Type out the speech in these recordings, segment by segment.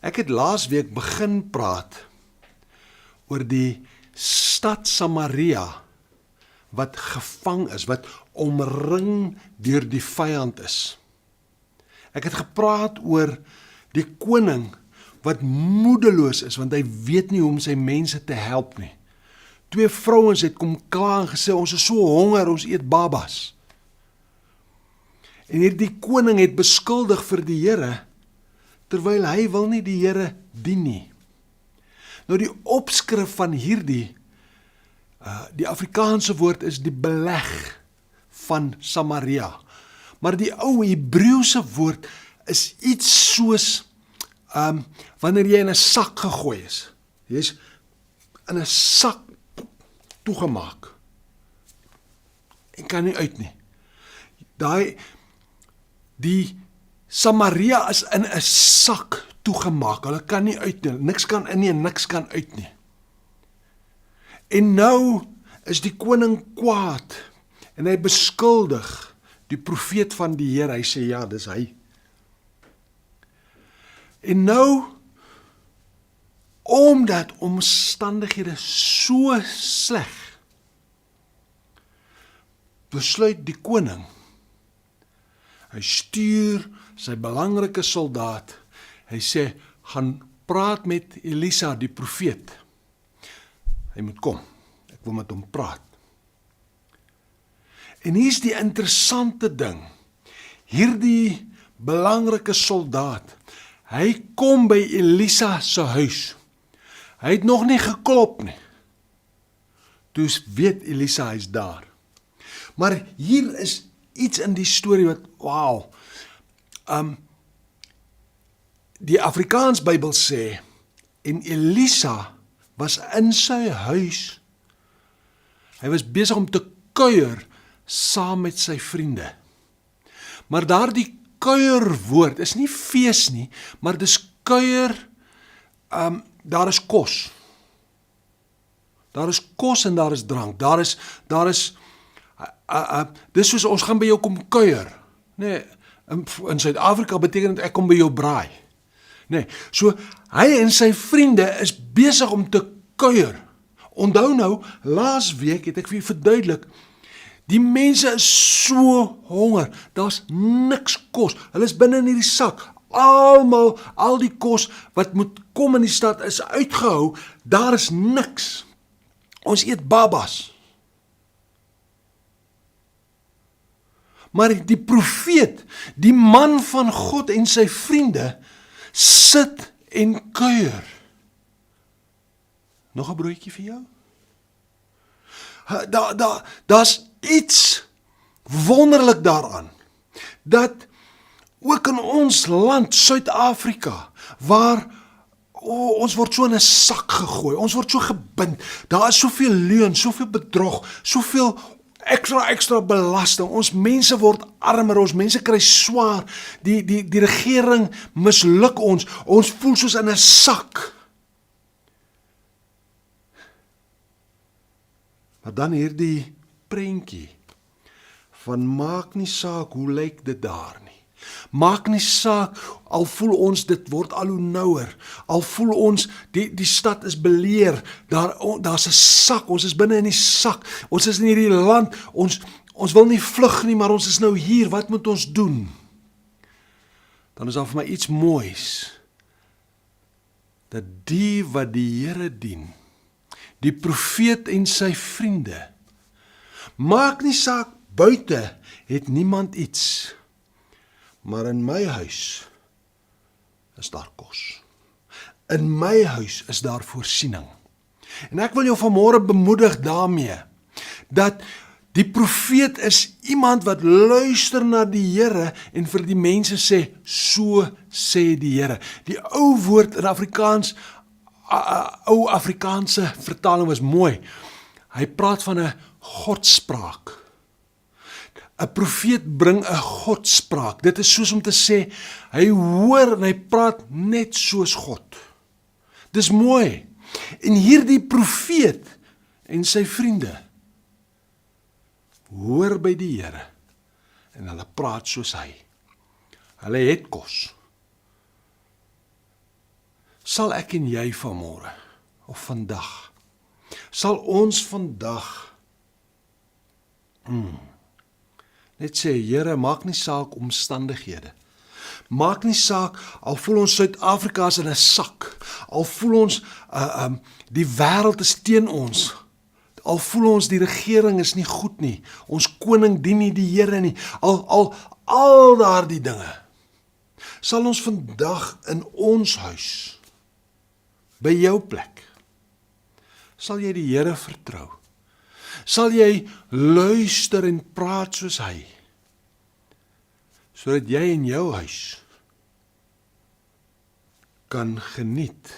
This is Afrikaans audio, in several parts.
Ek het laasweek begin praat oor die stad Samaria wat gevang is, wat omring deur die vyand is. Ek het gepraat oor die koning wat moedeloos is, want hy weet nie hoe om sy mense te help nie. 2 vrouens het kom kla en gesê, ons is so honger, ons eet babas. En hierdie koning het beskuldig vir die Here, terwyl hy wil nie die Here dien nie. Nou die opskrif van hierdie, die Afrikaanse woord is die beleg van Samaria. Maar die ou Hebreëse woord is iets soos, wanneer jy in 'n sak gegooi is. Jy is in 'n sak toegemaak. En kan nie uit nie. Die Samaria is in 'n sak toegemaak. Hulle kan nie uit nie. Niks kan in nie en niks kan uit nie. En nou is die koning kwaad en hy beskuldig die profeet van die Here. Hy sê ja, dis hy. En nou, omdat omstandighede so sleg, besluit die koning, hy stuur sy belangrike soldaat, hy sê, gaan praat met Elisa die profeet. Hy moet kom, ek wil met hom praat. En hier is die interessante ding, hierdie belangrike soldaat, hy kom by Elisa se huis. Hy het nog nie geklop nie. Toe weet Elisa hy's daar. Maar hier is iets in die storie wat, wow. Die Afrikaans Bybel sê, en Elisa was in sy huis. Hy was besig om te kuier saam met sy vriende. Maar daardie kuierwoord is nie fees nie, maar dis kuier, daar is kos. Daar is kos en daar is drank. Dis soos ons gaan by jou kom kuier. Nee, in Suid-Afrika beteken dit ek kom by jou braai. Nee, so hy en sy vriende is besig om te kuier. Onthou nou, laasweek het ek vir julle verduidelik, die mense is so honger, daar's niks kos, hulle is binne in hierdie sak, al die kos wat moet kom in die stad is uitgehou, daar is niks. Ons eet babas. Maar die profeet, die man van God en sy vriende, sit en kuier. Nog 'n broodjie vir jou? Daar's iets wonderlik daaraan, dat ook in ons land, Suid-Afrika, waar ons word so in 'n sak gegooi, ons word so gebind, daar is soveel leuen, soveel bedrog, soveel extra belasting, ons mense word armer, ons mense kry swaar, die regering misluk ons voel soos in 'n sak. Maar dan hierdie prentjie van maak nie saak hoe lyk dit daar nie. Maak nie saak, al voel ons dit word al hoe nouer, al voel ons die stad is beleer, daar's 'n sak, ons is binne in die sak, ons is in hierdie land, ons wil nie vlug nie, maar ons is nou hier, wat moet ons doen? Dan is daar vir my iets moois, dat die wat die Here dien, die profeet en sy vriende, maak nie saak buite, het niemand iets, maar in my huis is daar kos. In my huis is daar voorsiening. En ek wil jou vanmôre bemoedig daarmee, dat die profeet is iemand wat luister na die Here en vir die mense sê, so sê die Here. Die ou woord in Afrikaans, ou Afrikaanse vertaling was mooi. Hy praat van 'n godspraak. 'n Profeet bring 'n godspraak. Dit is soos om te sê, hy hoor en hy praat net soos God. Dis mooi. En hierdie profeet en sy vriende hoor by die Here en hulle praat soos hy. Hulle het kos. Sal ek en jy vanmôre, of vandag, sal ons vandag net sê, Here, maak nie saak omstandighede. Maak nie saak, al voel ons Suid-Afrika is in 'n sak, al voel ons die wêreld is teen ons, al voel ons die regering is nie goed nie, ons koning dien nie die Here nie, al daardie dinge, sal ons vandag in ons huis, by jou plek, sal jy die Here vertrou, sal jy luister en praat soos hy, sodat jy in jou huis kan geniet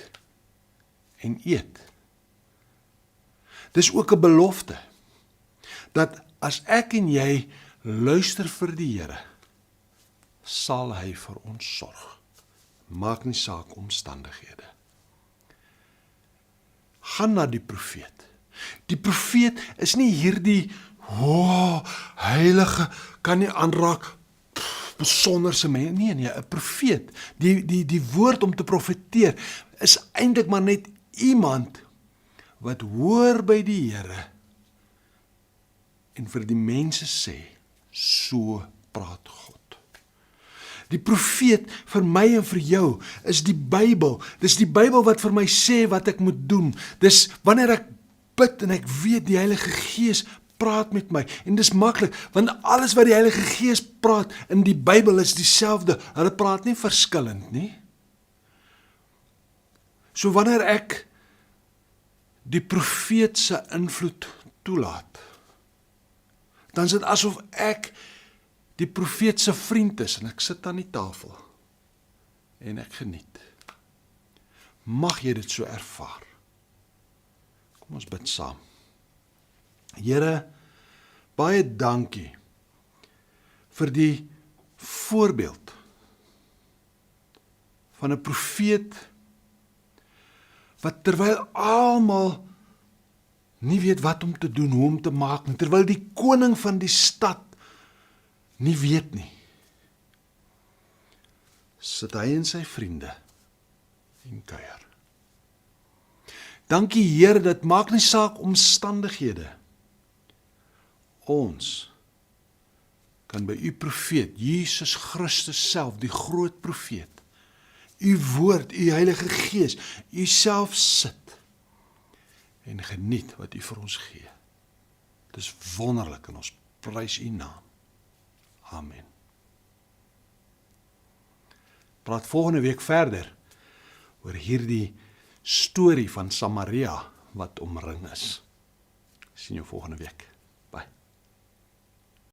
en eet. Dis ook 'n belofte, dat as ek en jy luister vir die Here, sal hy vir ons sorg. Maak nie saak omstandighede. Gaan na die profeet. Die profeet is nie hierdie, heilige, kan nie aanraak, besonderse mense, nee, 'n profeet, die woord om te profeteer, is eintlik maar net iemand, wat hoor by die Here, en vir die mense sê, so praat God. Die profeet vir my en vir jou is die Bybel. Dis die Bybel wat vir my sê wat ek moet doen. Dis wanneer ek bid en ek weet die Heilige Gees praat met my. En dis maklik, want alles wat die Heilige Gees praat in die Bybel is dieselfde. Hulle praat nie verskillend nie. So wanneer ek die profeet se invloed toelaat, dan is dit asof ek die profeet se vriend is en ek sit aan die tafel en ek geniet. Mag jy dit so ervaar. Kom ons bid saam. Here, baie dankie vir die voorbeeld van 'n profeet wat terwyl almal nie weet wat om te doen, hoe om te maak nie, terwyl die koning van die stad nie weet nie, sit hy en sy vriende en kuier. Dankie Here, dit maak nie saak omstandighede. Ons kan by u profeet, Jesus Christus self, die groot profeet, u woord, u Heilige Gees, u self sit en geniet wat u vir ons gee. Dit is wonderlik en ons prys u naam. Amen. Praat volgende week verder oor hierdie storie van Samaria wat omring is. Sien jou volgende week. Bye.